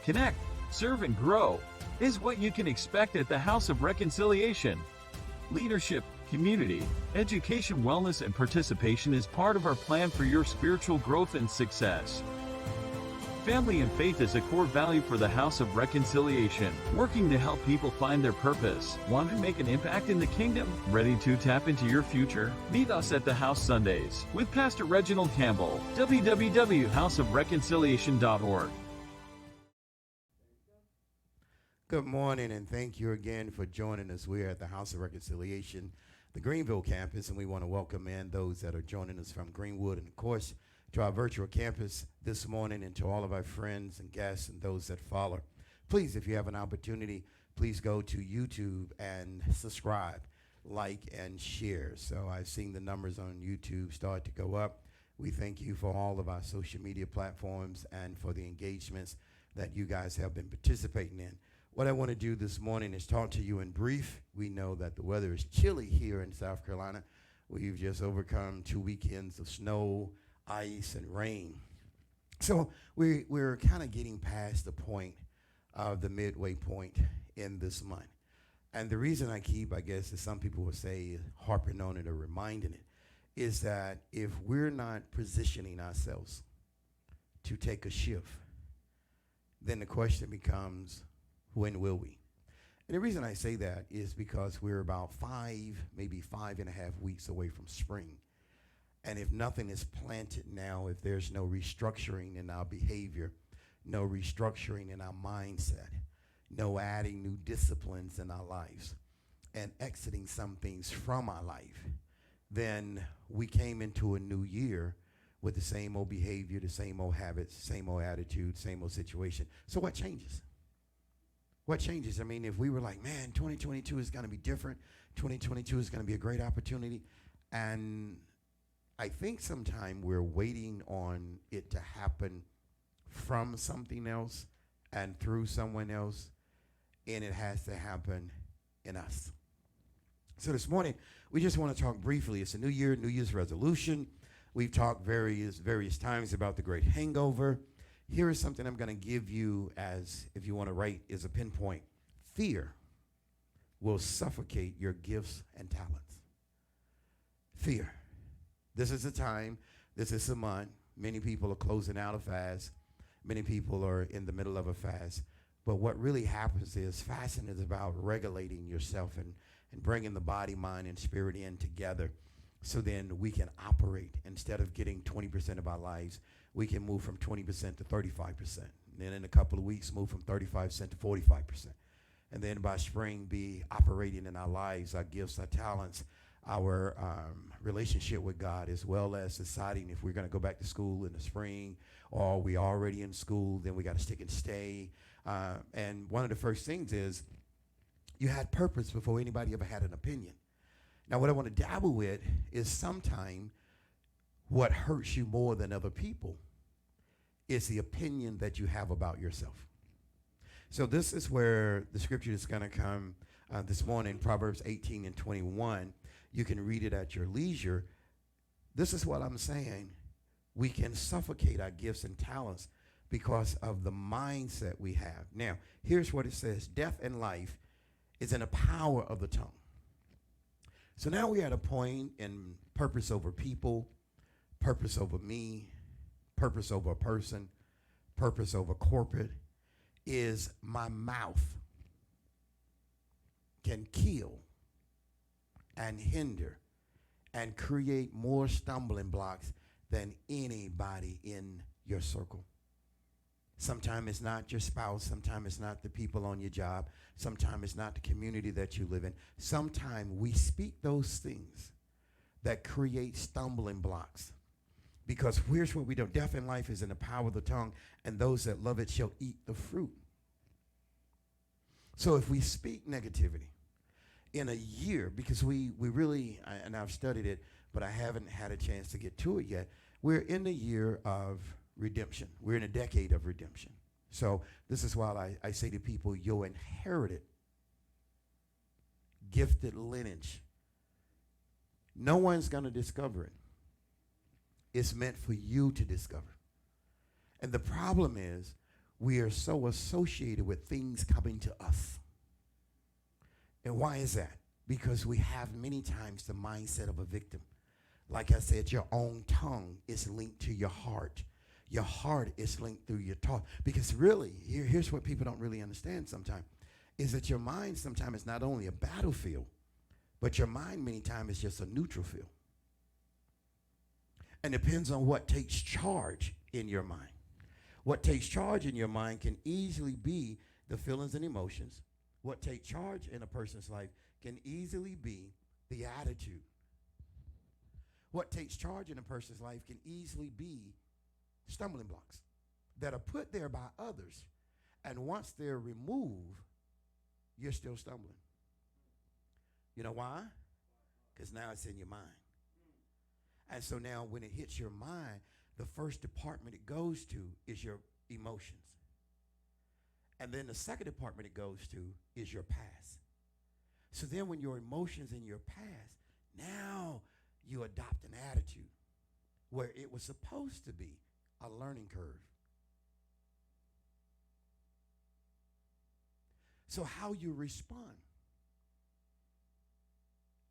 connect, serve, and grow is what you can expect at the House of Reconciliation. Leadership, community, education, wellness, and participation is part of our plan for your spiritual growth and success. Family and faith is a core value for the House of Reconciliation, working to help people find their purpose. Want to make an impact in the kingdom? Ready to tap into your future? Meet us at the House Sundays with Pastor Reginald Campbell, www.houseofreconciliation.org. Good morning, and thank you again for joining us. We're at the House of Reconciliation, the Greenville campus, and we want to welcome in those that are joining us from Greenwood, and of course, to our virtual campus this morning, and to all of our friends and guests and those that follow. Please, if you have an opportunity, please go to YouTube and subscribe, like, and share. So I've seen the numbers on YouTube start to go up. We thank you for all of our social media platforms and for the engagements that you guys have been participating in. What I want to do this morning is talk to you in brief. We know that the weather is chilly here in South Carolina. We've just overcome 2 weekends of snow, ice, and rain. So we're kind of getting past the point of the midway point in this month. And the reason I keep, I guess, as some people would say, harping on it or reminding it, is that if we're not positioning ourselves to take a shift, then the question becomes, when will we? And the reason I say that is because we're about 5, maybe 5.5 weeks away from spring. And if nothing is planted now, if there's no restructuring in our behavior, no restructuring in our mindset, no adding new disciplines in our lives, and exiting some things from our life, then we came into a new year with the same old behavior, the same old habits, same old attitude, same old situation. So what changes? What changes? I mean, if we were like, man, 2022 is going to be different, 2022 is going to be a great opportunity, and I think sometimes we're waiting on it to happen from something else and through someone else, and it has to happen in us. So this morning, we just want to talk briefly. It's a new year, New Year's resolution. We've talked various times about the Great Hangover. Here is something I'm going to give you as, if you want to write, is a pinpoint. Fear will suffocate your gifts and talents. Fear. This is the time, this is the month. Many people are closing out a fast. Many people are in the middle of a fast. But what really happens is fasting is about regulating yourself and bringing the body, mind, and spirit in together, so then we can operate. Instead of getting 20% of our lives, we can move from 20% to 35%. And then in a couple of weeks, move from 35% to 45%. And then by spring, be operating in our lives, our gifts, our talents, our relationship with God, as well as deciding if we're going to go back to school in the spring, or we already in school, then we got to stick and stay. And one of the first things is you had purpose before anybody ever had an opinion. Now, what I want to dabble with is sometime what hurts you more than other people is the opinion that you have about yourself. So this is where the scripture is going to come this morning, Proverbs 18 and 21. You can read it at your leisure. This is what I'm saying. We can suffocate our gifts and talents because of the mindset we have. Now, here's what it says. Death and life is in the power of the tongue. So now we're at a point in purpose over people, purpose over me, purpose over a person, purpose over corporate, is my mouth can kill and hinder and create more stumbling blocks than anybody in your circle. Sometimes it's not your spouse. Sometimes it's not the people on your job. Sometimes it's not the community that you live in. Sometimes we speak those things that create stumbling blocks. Because here's what we do. Death and life is in the power of the tongue, and those that love it shall eat the fruit. So if we speak negativity in a year, because we really, and I've studied it, but I haven't had a chance to get to it yet, we're in the year of redemption. We're in a decade of redemption. So this is why I say to people, your inherited, gifted lineage, no one's going to discover it. It's meant for you to discover. And the problem is we are so associated with things coming to us. And why is that? Because we have many times the mindset of a victim. Like I said, your own tongue is linked to your heart. Your heart is linked through your talk. Because really, here's what people don't really understand sometimes, is that your mind sometimes is not only a battlefield, but your mind many times is just a neutral field. And depends on what takes charge in your mind. What takes charge in your mind can easily be the feelings and emotions. What takes charge in a person's life can easily be the attitude. What takes charge in a person's life can easily be stumbling blocks that are put there by others. And once they're removed, you're still stumbling. You know why? Because now it's in your mind. And so now when it hits your mind, the first department it goes to is your emotions. And then the second department it goes to is your past. So then when your emotions in your past, now you adopt an attitude where it was supposed to be a learning curve. So how you respond.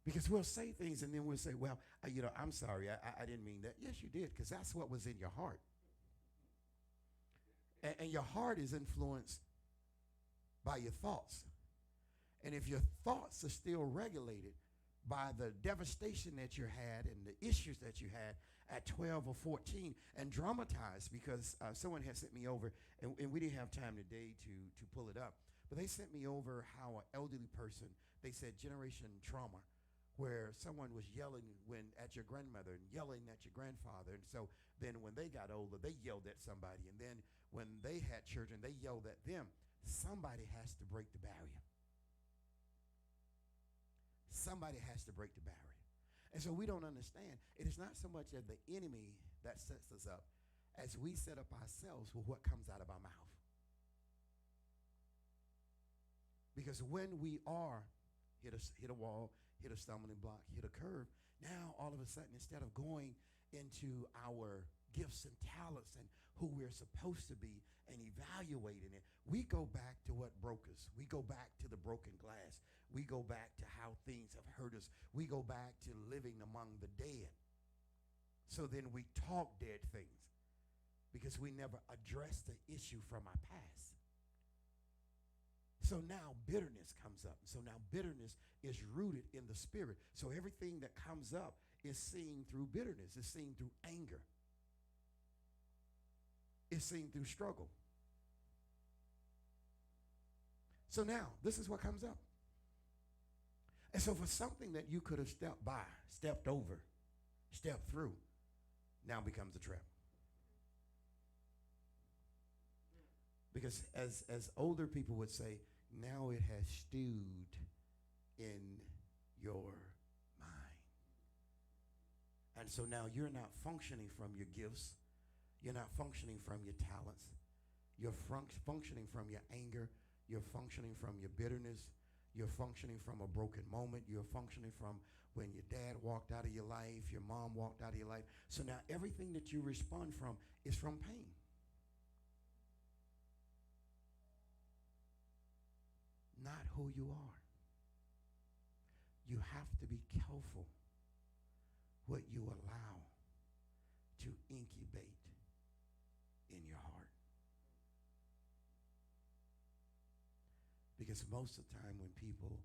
Because we'll say things and then we'll say, well, I'm sorry, I didn't mean that. Yes, you did, because that's what was in your heart. And your heart is influenced by your thoughts. And if your thoughts are still regulated by the devastation that you had and the issues that you had at 12 or 14 and dramatized, because someone had sent me over, and we didn't have time today to pull it up, but they sent me over how an elderly person, they said generation trauma, where someone was yelling at your grandmother and yelling at your grandfather. And so then when they got older, they yelled at somebody. And then when they had children, they yelled at them. Somebody has to break the barrier. Somebody has to break the barrier. And so we don't understand. It is not so much as the enemy that sets us up as we set up ourselves with what comes out of our mouth. Because when we are hit a wall, hit a stumbling block, hit a curve, now all of a sudden, instead of going into our gifts and talents and who we're supposed to be and evaluating it, we go back to what broke us. We go back to the broken glass. We go back to how things have hurt us. We go back to living among the dead. So then we talk dead things because we never addressed the issue from our past. So now bitterness comes up. So now bitterness is rooted in the spirit. So everything that comes up is seen through bitterness. It's seen through anger. It's seen through struggle. So now this is what comes up. And so for something that you could have stepped by, stepped over, stepped through, now becomes a trap. Because as older people would say, now it has stewed in your mind. And so now you're not functioning from your gifts. You're not functioning from your talents. You're functioning from your anger. You're functioning from your bitterness. You're functioning from a broken moment. You're functioning from when your dad walked out of your life, your mom walked out of your life. So now everything that you respond from is from pain. Not who you are. You have to be careful what you allow to incubate in your heart. Because most of the time when people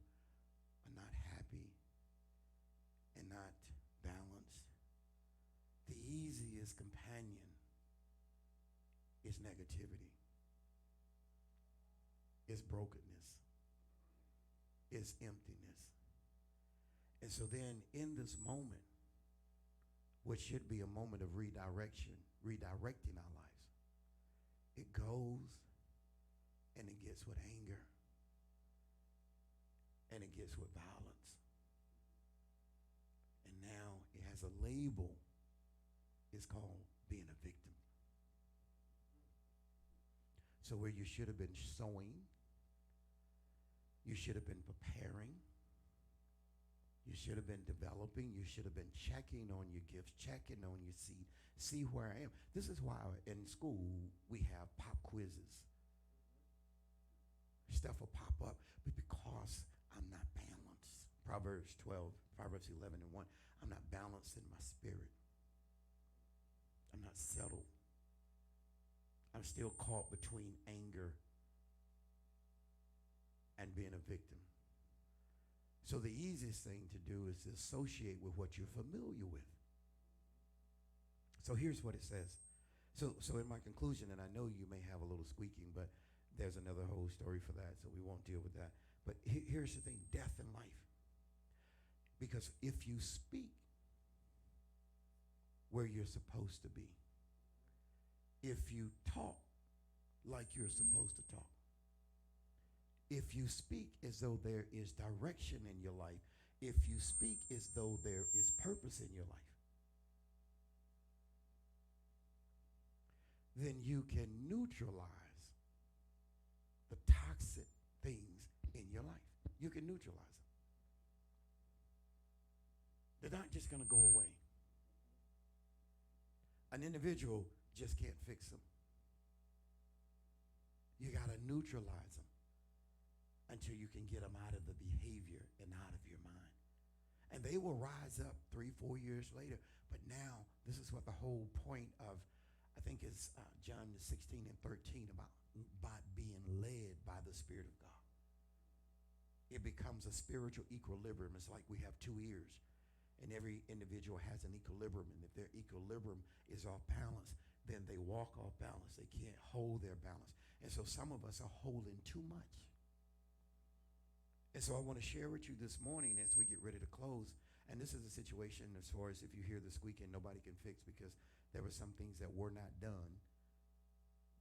are not happy and not balanced, the easiest companion is negativity, is brokenness, is emptiness. And so then in this moment, which should be a moment of redirecting our lives, it goes and it gets with anger and it gets with violence. And now it has a label. It's called being a victim. So where you should have been sowing, you should have been preparing. You should have been developing. You should have been checking on your gifts, checking on your seed, see where I am. This is why in school we have pop quizzes. Stuff will pop up, but because I'm not balanced. Proverbs 12, Proverbs 11 and 1. I'm not balanced in my spirit. I'm not settled. I'm still caught between anger and being a victim. So the easiest thing to do is to associate with what you're familiar with. So here's what it says. So in my conclusion, and I know you may have a little squeaking, but there's another whole story for that, so we won't deal with that. But here's the thing, death and life. Because if you speak where you're supposed to be, if you talk like you're supposed to talk, if you speak as though there is direction in your life, if you speak as though there is purpose in your life, then you can neutralize the toxic things in your life. You can neutralize them. They're not just going to go away. An individual just can't fix them. You got to neutralize them until you can get them out of the behavior and out of your mind. And they will rise up 3-4 years later. But now, this is what the whole point of, I think it's John 16 and 13, about being led by the Spirit of God. It becomes a spiritual equilibrium. It's like we have two ears, and every individual has an equilibrium. And if their equilibrium is off balance, then they walk off balance. They can't hold their balance. And so some of us are holding too much. And so I want to share with you this morning as we get ready to close. And this is a situation as far as if you hear the squeaking, nobody can fix, because there were some things that were not done.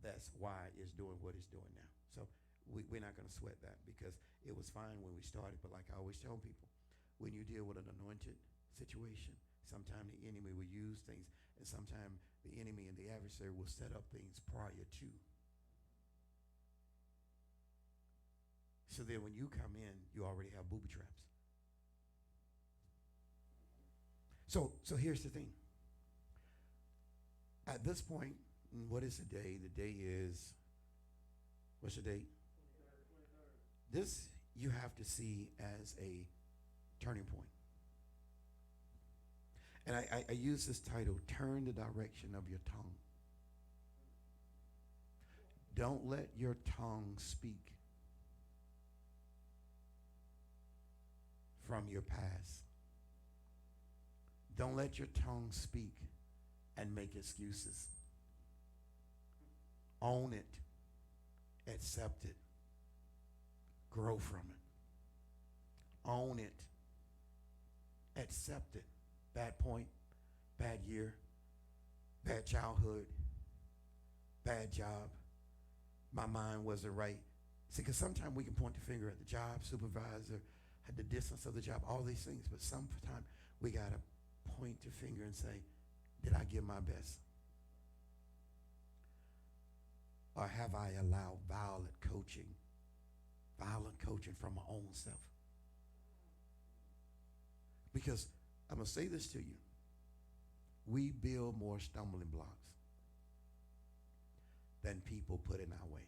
That's why it's doing what it's doing now. So we're not going to sweat that, because it was fine when we started. But like I always tell people, when you deal with an anointed situation, sometimes the enemy will use things, and sometimes the enemy and the adversary will set up things prior to. So then when you come in, you already have booby traps. So here's the thing. At this point, what is the day? The day is, what's the date? 23rd. This you have to see as a turning point. And I use this title, Turn the Direction of Your Tongue. Don't let your tongue speak from your past. Don't let your tongue speak and make excuses. Own it. Accept it. Grow from it. Own it. Accept it. Bad point, bad year, bad childhood, bad job. My mind wasn't right. See, because sometimes we can point the finger at the job, supervisor, at the distance of the job, all these things. But sometimes we got to point the finger and say, did I give my best? Or have I allowed violent coaching from my own self? Because I'm going to say this to you. We build more stumbling blocks than people put in our way.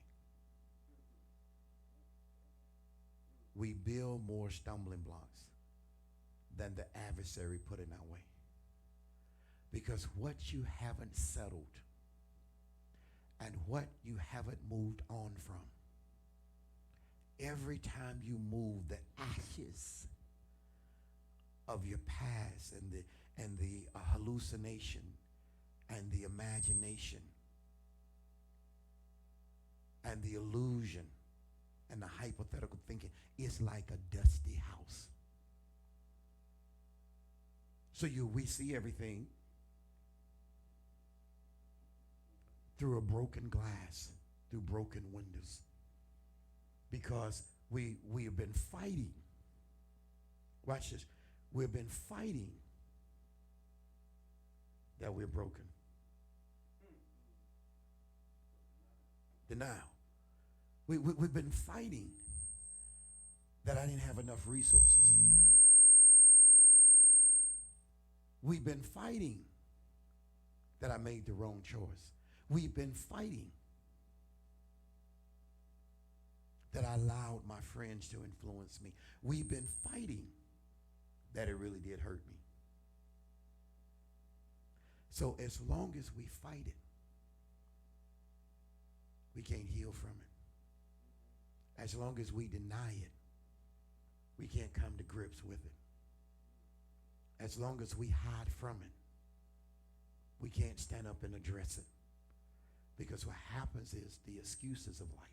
We build more stumbling blocks than the adversary put in our way. Because what you haven't settled and what you haven't moved on from, every time you move, the ashes of your past and the hallucination and the imagination and the illusion and the hypothetical thinking is like a dusty house. So we see everything through a broken glass, through broken windows, because we have been fighting. Watch this. We've been fighting that we're broken. Denial. We've been fighting that I didn't have enough resources. We've been fighting that I made the wrong choice. We've been fighting that I allowed my friends to influence me. We've been fighting that it really did hurt me. So as long as we fight it, we can't heal from it. As long as we deny it, we can't come to grips with it. As long as we hide from it, we can't stand up and address it. Because what happens is the excuses of life.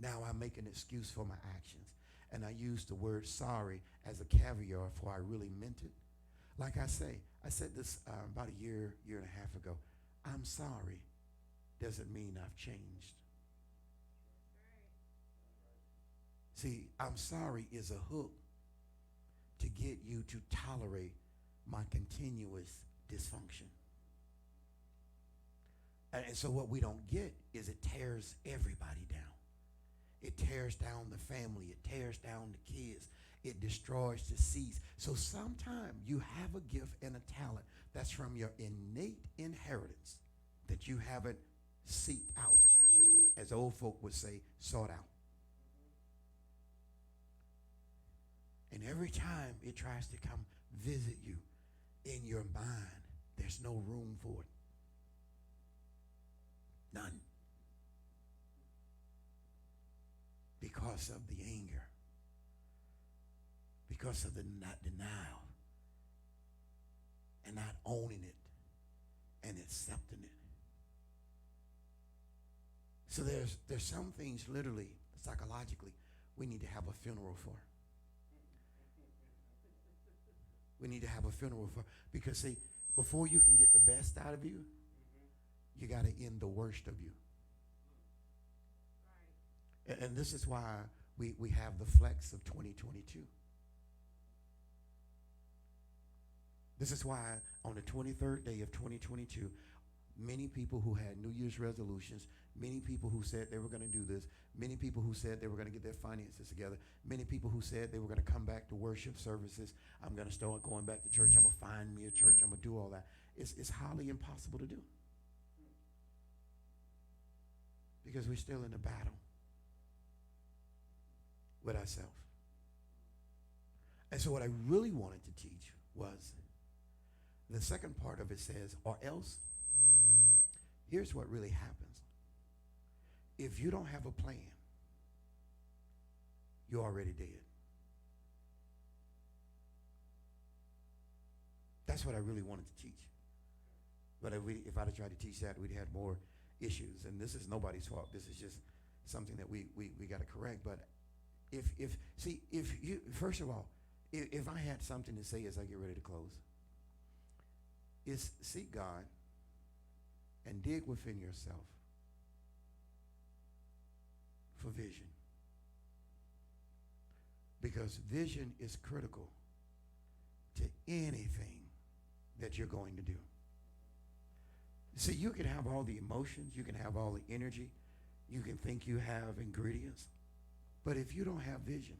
Now I make an excuse for my actions. And I use the word sorry as a caveat for I really meant it. Like I said this about a year and a half ago. I'm sorry doesn't mean I've changed. See, I'm sorry is a hook to get you to tolerate my continuous dysfunction. And so what we don't get is it tears everybody down. It tears down the family. It tears down the kids. It destroys the seeds. So sometimes you have a gift and a talent that's from your innate inheritance that you haven't seeked out. As old folk would say, sought out. And every time it tries to come visit you in your mind, there's no room for it. None. Because of the anger. Because of the denial. And not owning it and accepting it. So there's some things literally, psychologically, we need to have a funeral for. We need to have a funeral for. Because see, before you can get the best out of you, you got to end the worst of you. Right. And this is why we have the flex of 2022. This is why on the 23rd day of 2022, many people who had New Year's resolutions, many people who said they were going to do this, many people who said they were going to get their finances together, many people who said they were going to come back to worship services. I'm going to start going back to church. I'm going to find me a church. I'm going to do all that. It's highly impossible to do. Because we're still in a battle with ourselves. And so what I really wanted to teach was, the second part of it says, or else, here's what really happens. If you don't have a plan, you're already dead. That's what I really wanted to teach. But if I'd have tried to teach that, we'd have more issues. And this is nobody's fault. This is just something that we got to correct. But if you, first of all, if I had something to say as I get ready to close, is seek God and dig within yourself for vision. Because vision is critical to anything that you're going to do. See, you can have all the emotions, you can have all the energy, you can think you have ingredients, but if you don't have vision,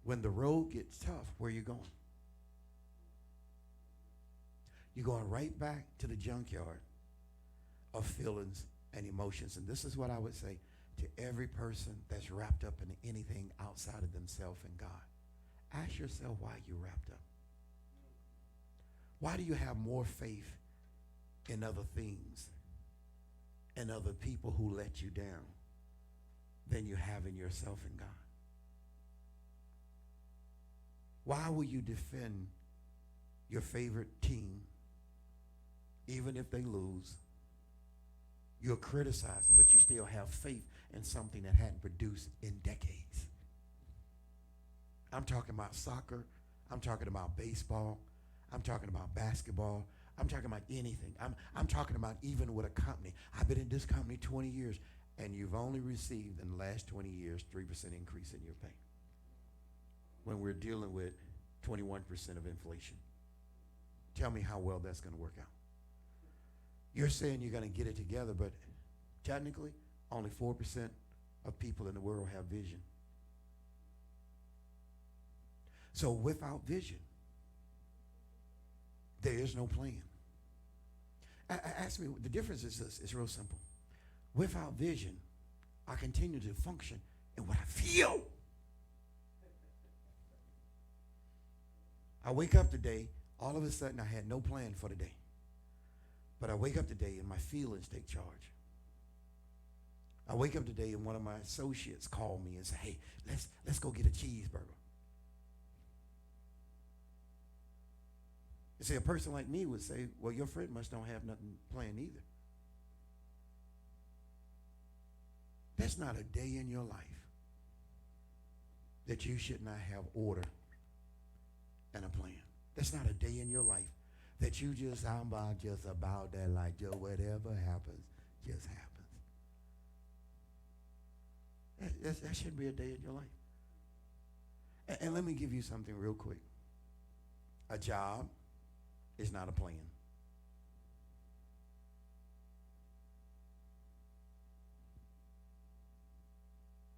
when the road gets tough, where are you going? You're going right back to the junkyard of feelings and emotions. And this is what I would say to every person that's wrapped up in anything outside of themselves and God. Ask yourself why you're wrapped up. Why do you have more faith in other things and other people who let you down than you have in yourself and God? Why will you defend your favorite team even if they lose? You'll criticize them, but you still have faith in something that hadn't produced in decades. I'm talking about soccer. I'm talking about baseball. I'm talking about basketball. I'm talking about anything. I'm talking about even with a company. I've been in this company 20 years, and you've only received in the last 20 years 3% increase in your pay. When we're dealing with 21% of inflation. Tell me how well that's going to work out. You're saying you're going to get it together, but technically, only 4% of people in the world have vision. So without vision, there is no plan. Ask me, the difference is this. It's real simple. Without vision, I continue to function in what I feel. I wake up today, all of a sudden I had no plan for the day. But I wake up today and my feelings take charge. I wake up today and one of my associates called me and said, hey, let's go get a cheeseburger. You see, a person like me would say, well, your friend must don't have nothing planned either. There's not a day in your life that you should not have order and a plan. There's not a day in your life that you just, I'm just about that, like, just whatever happens, just happens. That shouldn't be a day in your life. And let me give you something real quick. A job is not a plan.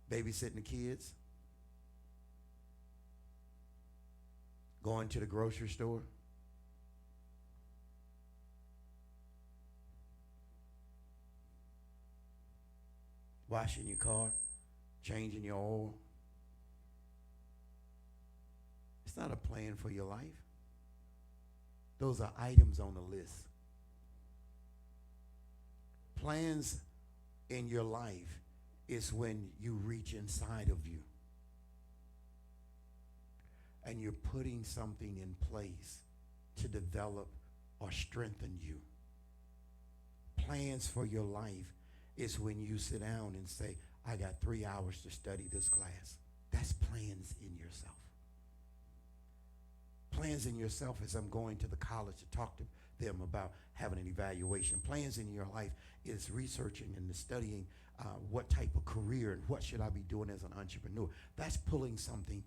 Babysitting the kids, going to the grocery store, washing your car, changing your oil. It's not a plan for your life. Those are items on the list. Plans in your life is when you reach inside of you and you're putting something in place to develop or strengthen you. Plans for your life is when you sit down and say, I got 3 hours to study this class. That's plans in yourself. Plans in yourself is I'm going to the college to talk to them about having an evaluation. Plans in your life is researching and studying what type of career and what should I be doing as an entrepreneur. That's pulling something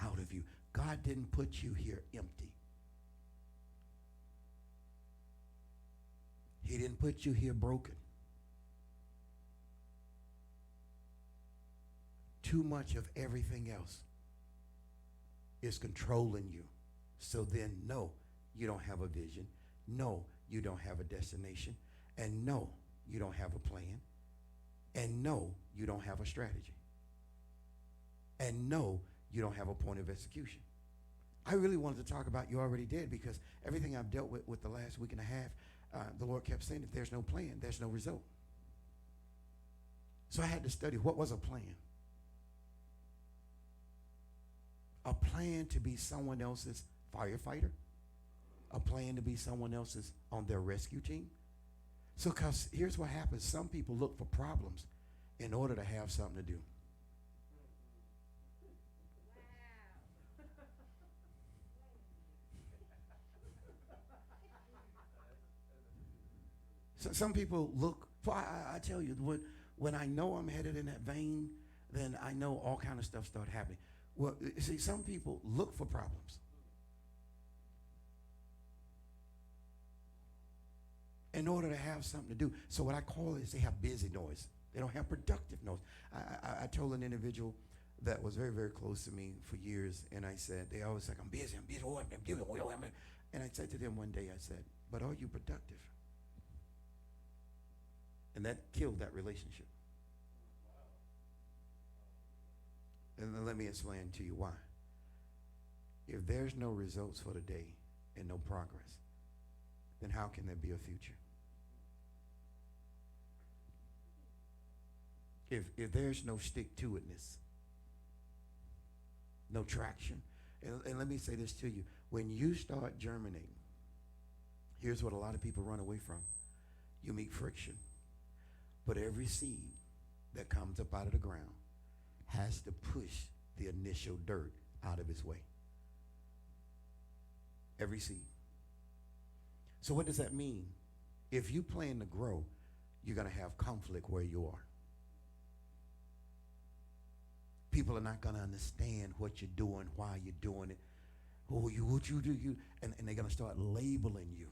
out of you. God didn't put you here empty. He didn't put you here broken. Too much of everything else is controlling you. So then, no, you don't have a vision. No, you don't have a destination. And no, you don't have a plan. And no, you don't have a strategy. And no, you don't have a point of execution. I really wanted to talk about You Already Did because everything I've dealt with the last week and a half, the Lord kept saying, if there's no plan, there's no result. So I had to study what was a plan. A plan to be someone else's firefighter. A plan to be someone else's on their rescue team. So because here's what happens. Some people look for problems in order to have something to do. So some people look for, I tell you, when I know I'm headed in that vein, then I know all kind of stuff start happening. Well, see, some people look for problems in order to have something to do. So what I call is they have busy noise. They don't have productive noise. I told an individual that was very, very close to me for years, and I said, they always like, I'm busy. And I said to them one day, I said, but are you productive? And that killed that relationship. And then let me explain to you why. If there's no results for the day and no progress, then how can there be a future? If there's no stick-to-itness, no traction, and let me say this to you, when you start germinating, here's what a lot of people run away from. You meet friction. But every seed that comes up out of the ground has to push the initial dirt out of its way. Every seed. So what does that mean? If you plan to grow, you're going to have conflict where you are. People are not going to understand what you're doing, why you're doing it, what you do, and they're going to start labeling you.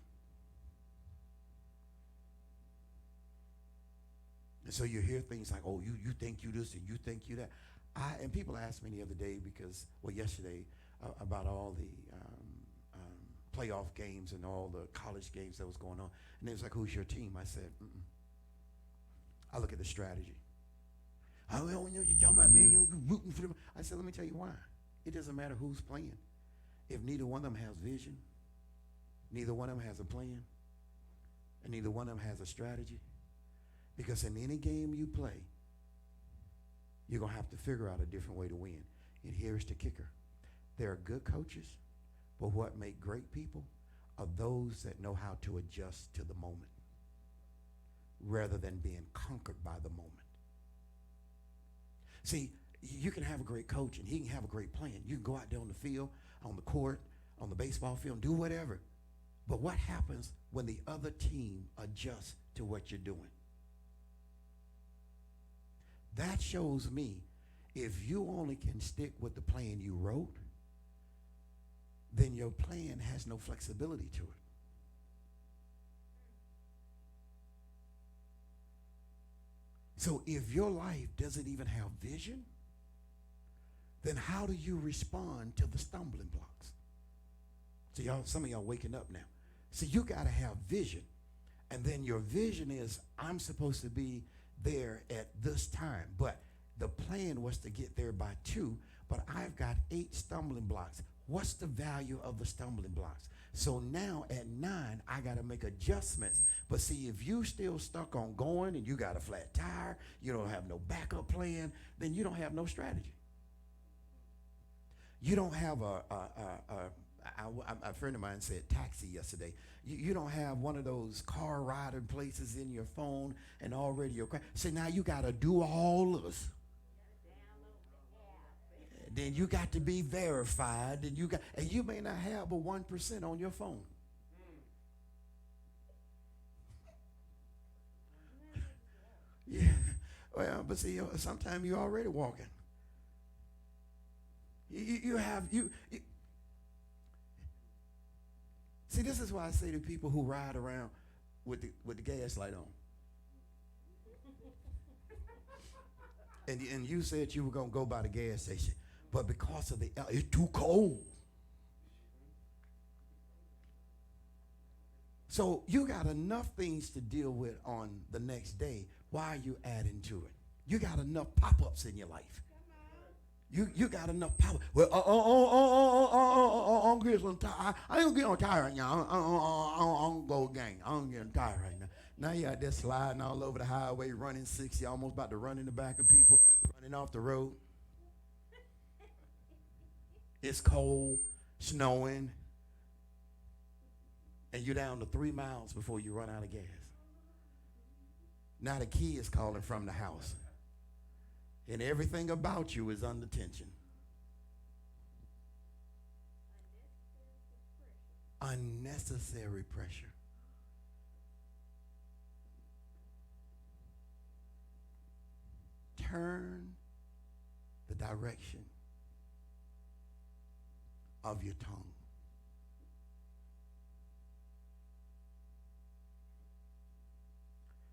And so you hear things like, oh, you think you this and you think you that. And people asked me the other day yesterday, about all the playoff games and all the college games that was going on. And they was like, who's your team? I said, mm-mm. I look at the strategy. I don't know what you're talking about, man. You're rooting for them. I said, let me tell you why. It doesn't matter who's playing. If neither one of them has vision, neither one of them has a plan, and neither one of them has a strategy. Because in any game you play, you're going to have to figure out a different way to win. And here's the kicker. There are good coaches, but what make great people are those that know how to adjust to the moment rather than being conquered by the moment. See, you can have a great coach and he can have a great plan. You can go out there on the field, on the court, on the baseball field, do whatever. But what happens when the other team adjusts to what you're doing? That shows me if you only can stick with the plan you wrote, then your plan has no flexibility to it. So if your life doesn't even have vision, then how do you respond to the stumbling blocks? So y'all, some of y'all waking up now. See, you got to have vision. And then your vision is, I'm supposed to be there at this time. But the plan was to get there by 2, but I've got 8 stumbling blocks. What's the value of the stumbling blocks? So now at 9, I got to make adjustments. But see, if you still stuck on going and you got a flat tire, you don't have no backup plan, then you don't have no strategy. You don't have a friend of mine said taxi yesterday. You don't have one of those car riding places in your phone and already your car. So now you got to do all of this. Then you got to be verified, and you may not have but 1% on your phone. Yeah, well, but see, sometimes you're already walking. You see, this is why I say to people who ride around with the gas light on. And you said you were gonna go by the gas station. But because of it's too cold. So you got enough things to deal with on the next day. Why are you adding to it? You got enough pop-ups in your life. You got enough pop-ups. Well, I'm getting some tired. I ain't getting tired right now. I don't go gang. I don't get tired right now. Now you out there sliding all over the highway, running 60, almost about to run in the back of people, running off the road. It's cold, snowing, and you're down to 3 miles before you run out of gas. Now the key is calling from the house, and everything about you is under tension. Unnecessary pressure. Turn the direction of your tongue.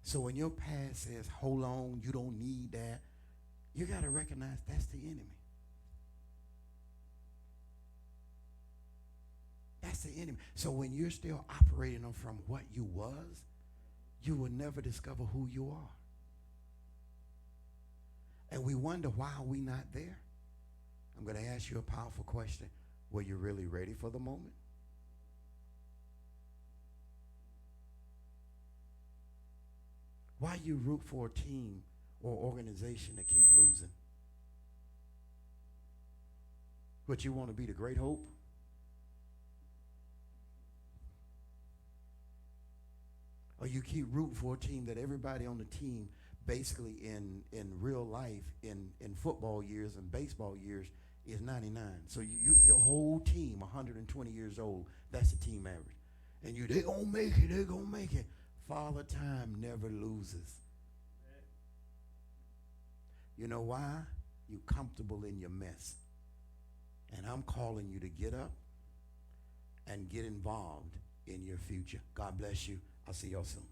So when your past says, hold on, you don't need that, you got to recognize that's the enemy. That's the enemy. So when you're still operating from what you was, you will never discover who you are. And we wonder, why are we not there? I'm going to ask you a powerful question. Were you really ready for the moment? Why you root for a team or organization that keep losing? But you want to be the great hope? Or you keep rooting for a team that everybody on the team basically in real life, in football years and baseball years, is 99. So your whole team, 120 years old, that's the team average. And they gonna make it, they gonna make it. Father Time never loses. You know why? You're comfortable in your mess. And I'm calling you to get up and get involved in your future. God bless you. I'll see y'all soon.